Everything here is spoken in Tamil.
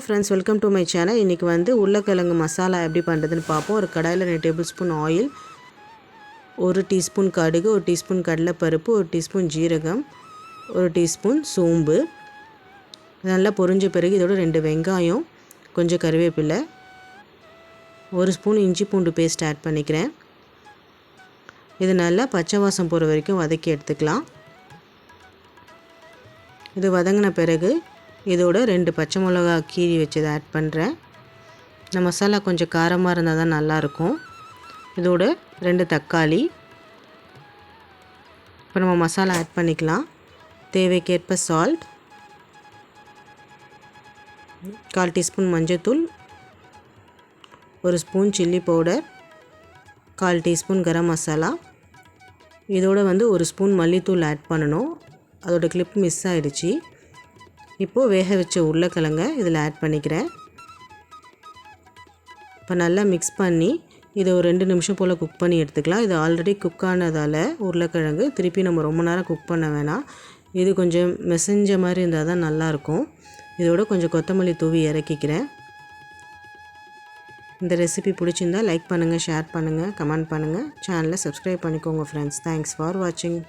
friends, welcome to my channel. இன்னைக்கு வந்து உருளைக்கிழங்கு மசாலா எப்படி பண்றதுன்னு பாப்போம். ஒரு கடாயில 2 டேபிள்ஸ்பூன் ஆயில், 1 டீஸ்பூன் கடுகு, 1 டீஸ்பூன் கடலை பருப்பு, 1 டீஸ்பூன் ஜீரகம், 1 டீஸ்பூன் சோம்பு. நல்லா பொரிஞ்ச பிறகு இதோட 2 வெங்காயம், கொஞ்சம் கறிவேப்பிலை, 1 ஸ்பூன் இஞ்சி பூண்டு பேஸ்ட் ஆட் பண்ணிக்கிறேன். இது நல்லா பச்சை வாசம் போற வரைக்கும் வதக்கி எடுத்துக்கலாம். இது வதங்கின பிறகு இதோட 2 பச்சை மிளகாய் கீறி வச்சதை ஆட் பண்ணுறேன். இந்த மசாலா கொஞ்சம் காரமாக இருந்தால் தான் நல்லாயிருக்கும். இதோட 2 தக்காளி. இப்போ நம்ம மசாலா ஆட் பண்ணிக்கலாம். தேவைக்கேற்ப சால்ட், 1/4 டீஸ்பூன் மஞ்சள்தூள், 1 spoon chilli powder, 1/4 teaspoon garam masala. இதோட வந்து 1 ஸ்பூன் மல்லித்தூள் ஆட் பண்ணணும். அதோட கிளிப் மிஸ் ஆகிடுச்சு. இப்போது வேக வச்ச உருளைக்கிழங்கை இதில் ஆட் பண்ணிக்கிறேன். இப்போ நல்லா மிக்ஸ் பண்ணி இதை ஒரு 2 நிமிஷம் போல் குக் பண்ணி எடுத்துக்கலாம். இது ஆல்ரெடி குக் ஆனதால் உருளைக்கிழங்கு திருப்பி நம்ம ரொம்ப நேரம் குக் பண்ண வேணாம். இது கொஞ்சம் மெசஞ்ச மாதிரி இருந்தால் தான் நல்லாயிருக்கும். இதோட கொஞ்சம் கொத்தமல்லி தூவி இறக்கிக்கிறேன். இந்த ரெசிபி பிடிச்சிருந்தால் லைக் பண்ணுங்கள், ஷேர் பண்ணுங்கள், கமெண்ட் பண்ணுங்கள். சேனலை சப்ஸ்கிரைப் பண்ணிக்கோங்க ஃப்ரெண்ட்ஸ். தேங்க்ஸ் ஃபார் வாட்சிங்.